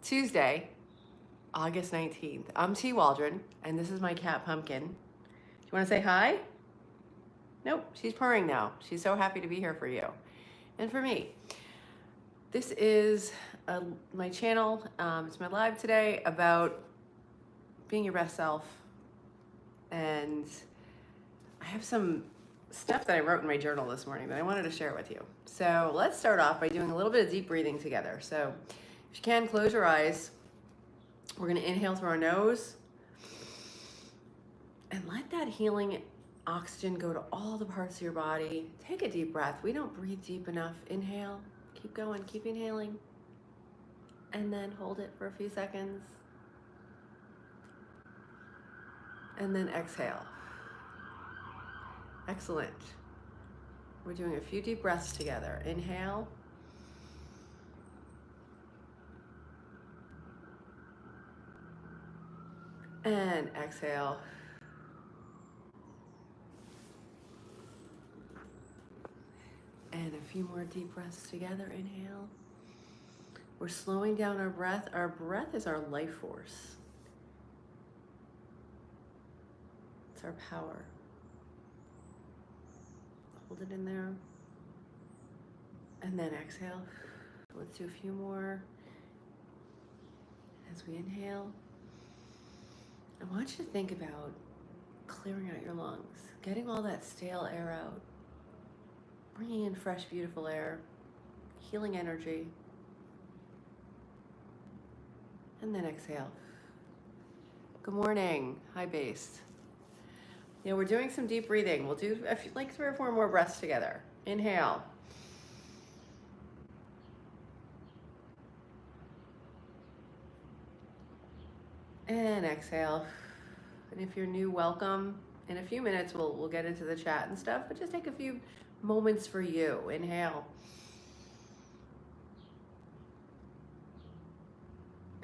Tuesday, August 19th. I'm T. Waldron, and this is my cat, Pumpkin. Do you want to say hi? Nope, she's purring now. She's so happy to be here for you and for me. This is my channel. It's my live today about being your best self. And I have some stuff that I wrote in my journal this morning that I wanted to share with you. So let's start off by doing a little bit of deep breathing together. So if you can, close your eyes. We're going to inhale through our nose and let that healing oxygen go to all the parts of your body. Take a deep breath. We don't breathe deep enough. Inhale. Keep going. Keep inhaling. And then hold it for a few seconds. And then exhale. Excellent. We're doing a few deep breaths together. Inhale. And exhale. And a few more deep breaths together. Inhale. We're slowing down our breath. Our breath is our life force. It's our power. Hold it in there. And then exhale. Let's do a few more. As we inhale, I want you to think about clearing out your lungs, getting all that stale air out, bringing in fresh, beautiful air, healing energy, and then exhale. Good morning. Hi, Based. We're doing some deep breathing. We'll do like 3 or 4 more breaths together. Inhale. And exhale. And if you're new, welcome. In a few minutes, we'll get into the chat and stuff, but just take a few moments for you. Inhale.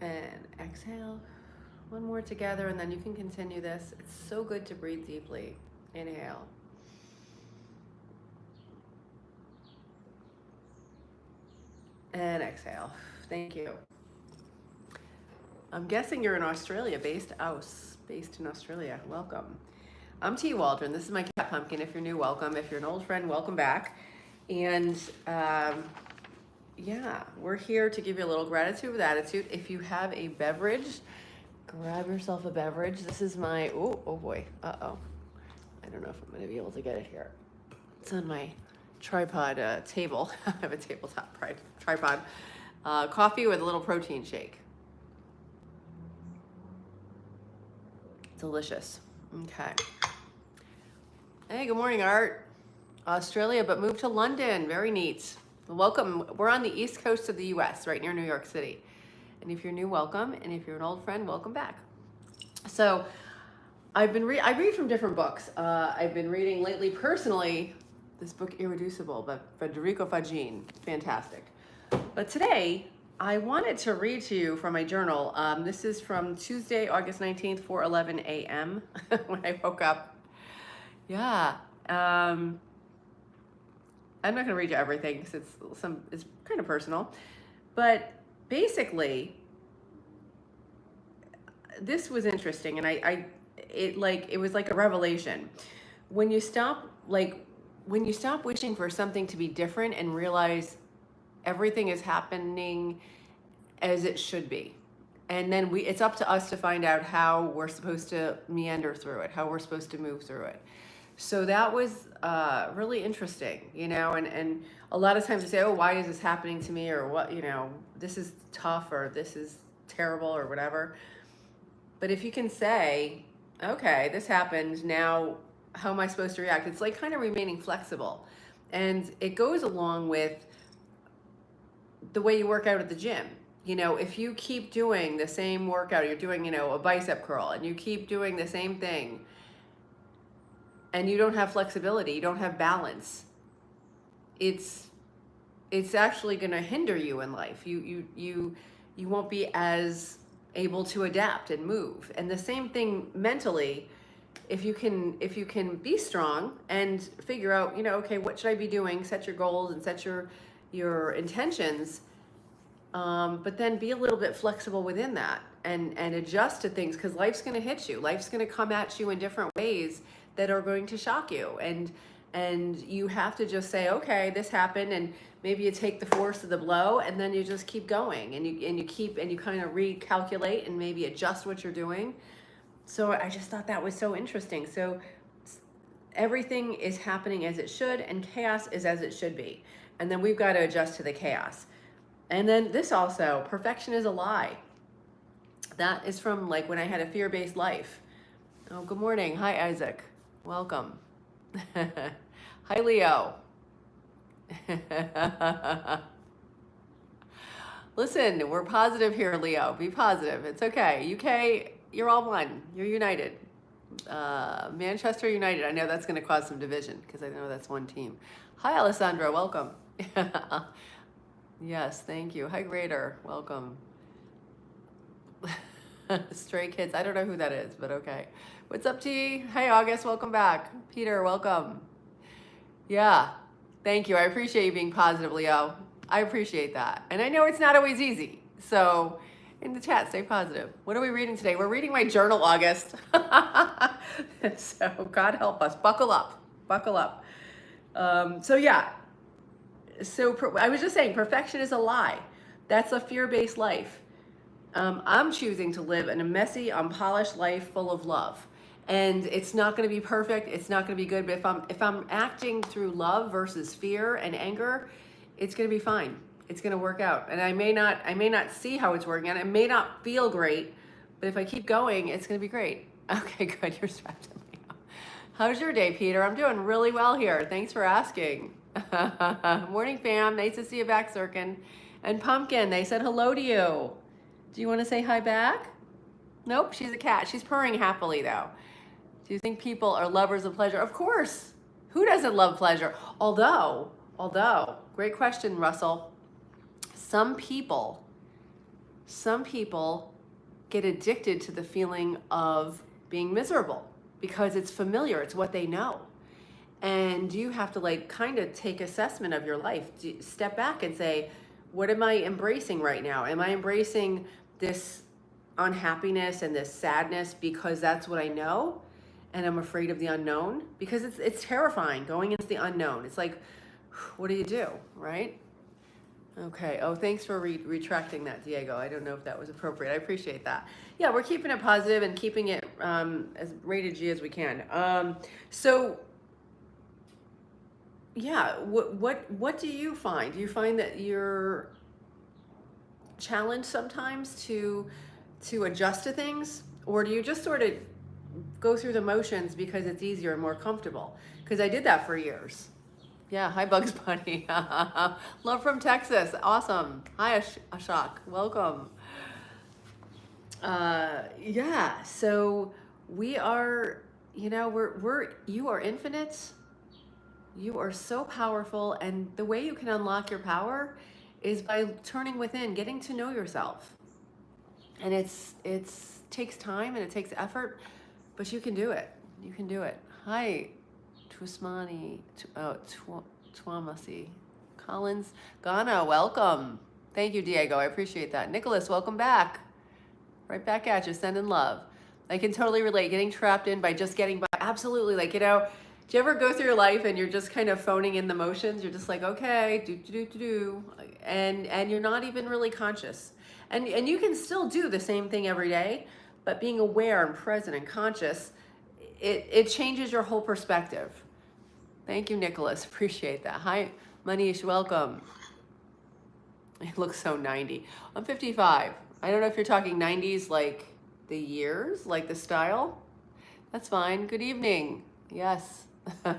And exhale. One more together, and then you can continue this. It's so good to breathe deeply. Inhale. And exhale. Thank you. I'm guessing you're in Australia, based in Australia. Welcome. I'm T. Waldron. This is my cat, Pumpkin. If you're new, welcome. If you're an old friend, welcome back. And yeah, we're here to give you a little gratitude with attitude. If you have a beverage, grab yourself a beverage. This is my, oh boy, uh-oh. I don't know if I'm going to be able to get it here. It's on my tripod table. I have a tabletop tripod. Coffee with a little protein shake. Delicious. Okay. Hey, good morning, Art. Australia, but moved to London. Very neat. Welcome. We're on the east coast of the US, right near New York City. And if you're new, welcome. And if you're an old friend, welcome back. So I read from different books. I've been reading lately, personally, this book, Irreducible, by Federico Faggin. Fantastic. But today, I wanted to read to you from my journal. This is from Tuesday, August 19th, 4:11 a.m. when I woke up. Yeah. I'm not going to read you everything because it's kind of personal. But basically, this was interesting, and it was like a revelation. When you stop wishing for something to be different and realize everything is happening as it should be. And then it's up to us to find out how we're supposed to meander through it, how we're supposed to move through it. So that was really interesting, and a lot of times we say, oh, why is this happening to me? Or what, this is tough, or this is terrible, or whatever. But if you can say, okay, this happened, now how am I supposed to react? It's like kind of remaining flexible. And it goes along with the way you work out at the gym. If you keep doing the same workout, you're doing, a bicep curl, and you keep doing the same thing, and you don't have flexibility, you don't have balance, it's actually going to hinder you in life. You won't be as able to adapt and move. And the same thing mentally. If you can be strong and figure out, okay, what should I be doing? Set your goals and set your intentions. but then be a little bit flexible within that and adjust to things, because life's going to hit you. Life's going to come at you in different ways that are going to shock you. And you have to just say, okay, this happened, and maybe you take the force of the blow, and then you just keep going, and you kind of recalculate and maybe adjust what you're doing. So I just thought that was so interesting. So everything is happening as it should, and chaos is as it should be. And then we've got to adjust to the chaos. And then this also, perfection is a lie. That is from like when I had a fear-based life. Oh, good morning. Hi, Isaac. Welcome. Hi, Leo. Listen, we're positive here, Leo. Be positive. It's okay. UK, you're all one. You're united. Manchester United. I know that's going to cause some division because I know that's one team. Hi, Alessandra. Welcome. Yes, thank you. Hi, Grader. Welcome. Stray Kids. I don't know who that is, but okay. What's up, T? Hey, August. Welcome back. Peter, welcome. Yeah, thank you. I appreciate you being positive, Leo. I appreciate that. And I know it's not always easy. So in the chat, stay positive. What are we reading today? We're reading my journal, August. So God help us. Buckle up. Buckle up. So yeah. So I was just saying, perfection is a lie. That's a fear-based life. I'm choosing to live in a messy, unpolished life full of love. And it's not going to be perfect. It's not going to be good. But if I'm acting through love versus fear and anger, it's going to be fine. It's going to work out. And I may not see how it's working out. It may not feel great, but if I keep going, it's going to be great. Okay, good. You're strapped in. How's your day, Peter? I'm doing really well here. Thanks for asking. Morning, fam. Nice to see you back, Sirkin. And Pumpkin, they said hello to you. Do you want to say hi back? Nope, she's a cat. She's purring happily, though. Do you think people are lovers of pleasure? Of course. Who doesn't love pleasure? Although, great question, Russell. Some people get addicted to the feeling of being miserable because it's familiar. It's what they know. And you have to like kind of take assessment of your life. Step back and say, what am I embracing right now? Am I embracing this unhappiness and this sadness because that's what I know and I'm afraid of the unknown? Because it's terrifying going into the unknown. It's like, what do you do, right? Okay. Oh, thanks for retracting that, Diego. I don't know if that was appropriate. I appreciate that. Yeah, we're keeping it positive and keeping it as rated G as we can. So yeah, what do you find? Do you find that you're challenged sometimes to adjust to things, or do you just sort of go through the motions because it's easier and more comfortable? Because I did that for years. Yeah, hi Bugs Bunny. Love from Texas. Awesome. Hi Ashok. Welcome. Yeah, so we are, you are infinite. You are so powerful, and the way you can unlock your power is by turning within, getting to know yourself. And it takes time and it takes effort, but you can do it. You can do it. Hi, Tusmani, Twamasi, Collins, Ghana, welcome. Thank you, Diego. I appreciate that. Nicholas, welcome back. Right back at you, sending love. I can totally relate. Getting trapped in by just getting by. Absolutely. Like, do you ever go through your life and you're just kind of phoning in the motions? You're just like, okay, do, and you're not even really conscious. And you can still do the same thing every day, but being aware and present and conscious, it changes your whole perspective. Thank you, Nicholas. Appreciate that. Hi, Manish. Welcome. It looks so 90. I'm 55. I don't know if you're talking 90s like the years, like the style. That's fine. Good evening. Yes. Oh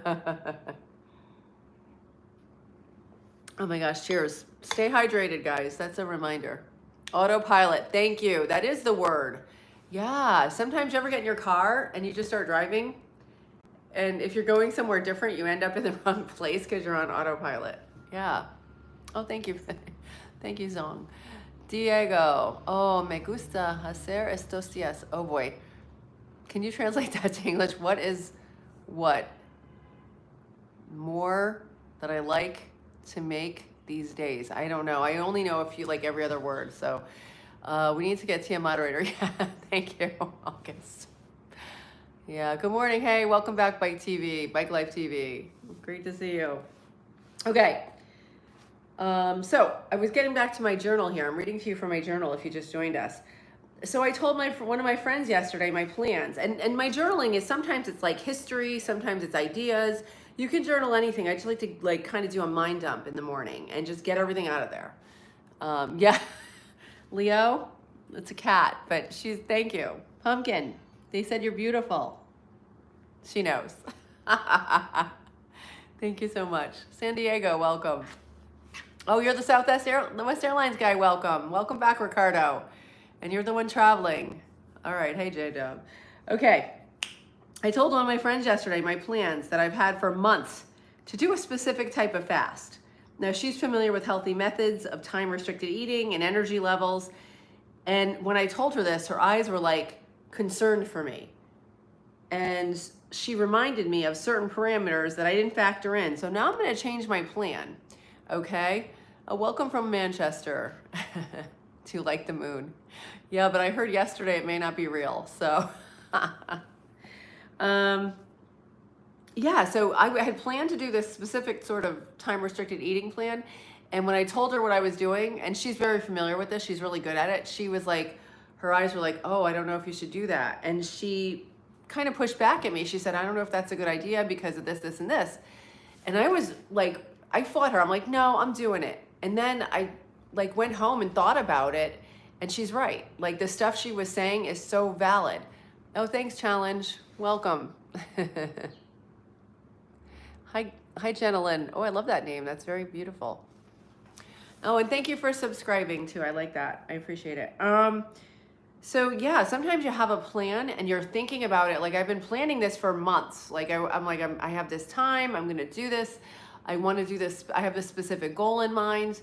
my gosh, cheers. Stay hydrated, guys. That's a reminder. Autopilot. Thank you. That is the word. Yeah. Sometimes you ever get in your car and you just start driving, and if you're going somewhere different, you end up in the wrong place because you're on autopilot. Yeah. Oh, thank you. Thank you, Zong. Diego. Oh, me gusta hacer estos días. Oh boy. Can you translate that to English? What is what? More that I like to make these days. I don't know. I only know a few, like every other word. So we need to get Tia moderator. Yeah, thank you, August. Yeah, good morning. Hey, welcome back, Bike TV, Bike Life TV. Great to see you. Okay. So I was getting back to my journal here. I'm reading to you from my journal if you just joined us. So I told one of my friends yesterday my plans, and my journaling is sometimes it's like history, sometimes it's ideas. You can journal anything. I just like to like kind of do a mind dump in the morning and just get everything out of there. Yeah, Leo, it's a cat, but thank you. Pumpkin, they said you're beautiful. She knows. Thank you so much. San Diego, welcome. Oh, you're the West Airlines guy, welcome. Welcome back, Ricardo. And you're the one traveling. All right, hey J-Dub. Okay, I told one of my friends yesterday my plans that I've had for months to do a specific type of fast. Now she's familiar with healthy methods of time-restricted eating and energy levels. And when I told her this, her eyes were like concerned for me. And she reminded me of certain parameters that I didn't factor in. So now I'm gonna change my plan, okay? Welcome from Manchester. Do you like the moon? Yeah, but I heard yesterday it may not be real, so. Yeah, so I had planned to do this specific sort of time-restricted eating plan, and when I told her what I was doing, and she's very familiar with this, she's really good at it, she was like, her eyes were like, oh, I don't know if you should do that, and she kind of pushed back at me. She said, I don't know if that's a good idea because of this, this, and this, and I was like, I fought her. I'm like, no, I'm doing it, and then I like went home and thought about it, and she's right. Like the stuff she was saying is so valid. Oh, thanks, Challenge. Welcome. Hi, Jenilyn. Oh, I love that name. That's very beautiful. Oh, and thank you for subscribing too. I like that. I appreciate it. So yeah, sometimes you have a plan and you're thinking about it. Like I've been planning this for months. Like I have this time. I'm gonna do this. I want to do this. I have this specific goal in mind.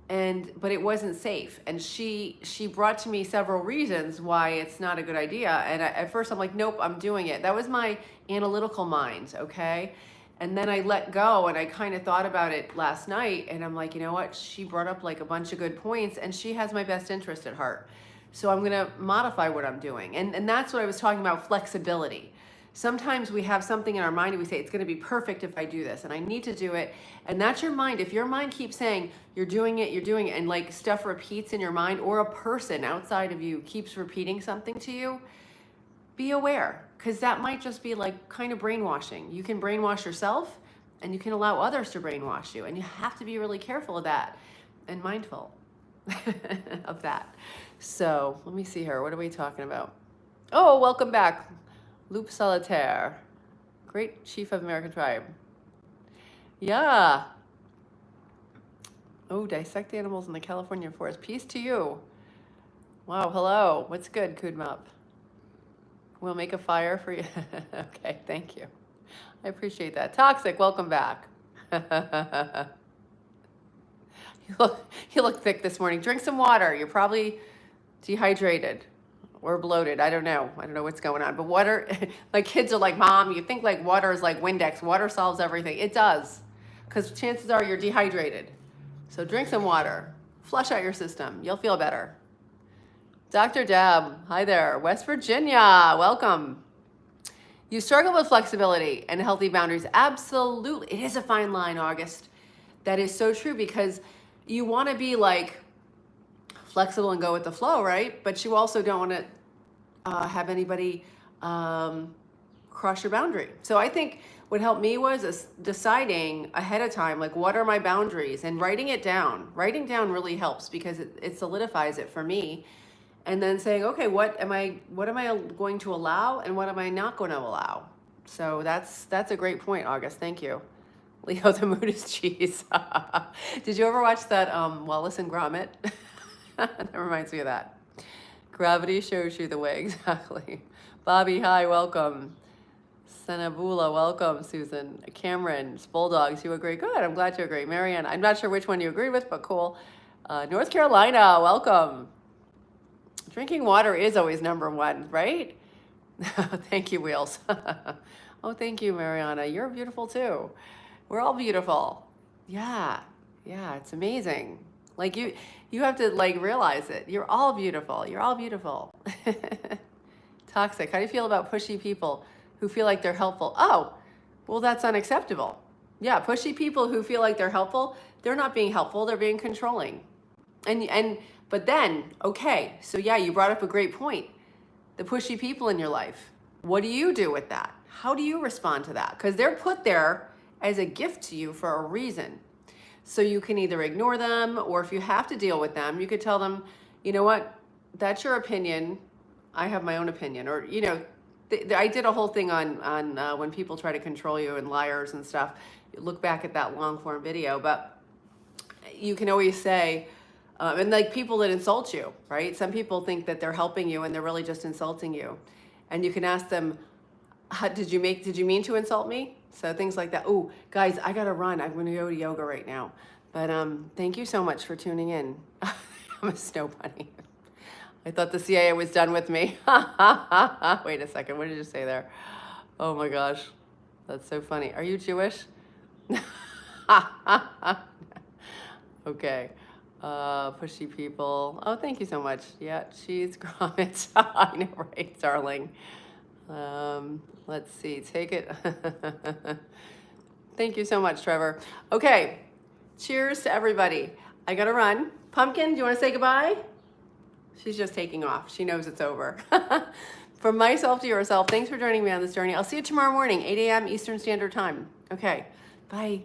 But it wasn't safe. And she brought to me several reasons why it's not a good idea. And at first I'm like, nope, I'm doing it. That was my analytical mind, okay? And then I let go and I kind of thought about it last night and I'm like, you know what? She brought up like a bunch of good points and she has my best interest at heart. So I'm gonna modify what I'm doing. And that's what I was talking about, flexibility. Sometimes we have something in our mind and we say, it's gonna be perfect if I do this and I need to do it. And that's your mind. If your mind keeps saying, you're doing it, and like stuff repeats in your mind, or a person outside of you keeps repeating something to you, be aware, because that might just be like kind of brainwashing. You can brainwash yourself and you can allow others to brainwash you. And you have to be really careful of that and mindful of that. So let me see here. What are we talking about? Oh, welcome back. Loup Solitaire, great chief of American tribe. Yeah. Oh, dissect animals in the California forest. Peace to you. Wow, hello. What's good, Kudmap? We'll make a fire for you. Okay, thank you. I appreciate that. Toxic, welcome back. You look thick this morning. Drink some water. You're probably dehydrated. Or bloated, I don't know what's going on. But water, like kids are like, Mom, you think like water is like Windex. Water solves everything. It does, because chances are you're dehydrated. So drink some water, flush out your system. You'll feel better. Dr. Deb, hi there. West Virginia, welcome. You struggle with flexibility and healthy boundaries. Absolutely, it is a fine line, August. That is so true, because you want to be like, flexible and go with the flow, right? But you also don't want to have anybody cross your boundary. So I think what helped me was deciding ahead of time, like, what are my boundaries, and writing it down. Writing down really helps because it solidifies it for me. And then saying, okay, what am I going to allow and what am I not going to allow? So that's a great point, August. Thank you. Leo, the mood is cheese. Did you ever watch that Wallace and Gromit? That reminds me of that. Gravity shows you the way, exactly. Bobby, hi, welcome. Senabula, welcome. Susan, Cameron, Bulldogs, you agree? Good, I'm glad you agree. Marianne, I'm not sure which one you agree with, but cool. North Carolina, welcome. Drinking water is always number one, right? Thank you, Wheels. Oh, thank you, Mariana. You're beautiful too. We're all beautiful. Yeah. Yeah, it's amazing. Like you have to like realize it. You're all beautiful. You're all beautiful. Toxic. How do you feel about pushy people who feel like they're helpful? Oh, well, that's unacceptable. Yeah, pushy people who feel like they're helpful, they're not being helpful, they're being controlling. And but then, okay, so yeah, you brought up a great point. The pushy people in your life. What do you do with that? How do you respond to that? Because they're put there as a gift to you for a reason. So you can either ignore them, or if you have to deal with them, you could tell them, you know what, that's your opinion. I have my own opinion. Or, you know, I did a whole thing on when people try to control you and liars and stuff. Look back at that long form video, but you can always say, and like people that insult you, right? Some people think that they're helping you and they're really just insulting you. And you can ask them, did you mean to insult me? So things like that. Oh, guys, I gotta run. I'm gonna go to yoga right now. But thank you so much for tuning in. I'm a snow bunny. I thought the CIA was done with me. Wait a second, what did you say there? Oh my gosh, that's so funny. Are you Jewish? Okay. Pushy people. Oh, thank you so much. Yeah, cheese grommets. I know, right, darling. Let's see, take it. Thank you so much, Trevor. Okay, cheers to everybody. I gotta run. Pumpkin, do you wanna say goodbye? She's just taking off. She knows it's over. From myself to yourself, thanks for joining me on this journey. I'll see you tomorrow morning, 8 a.m. Eastern Standard Time. Okay, bye.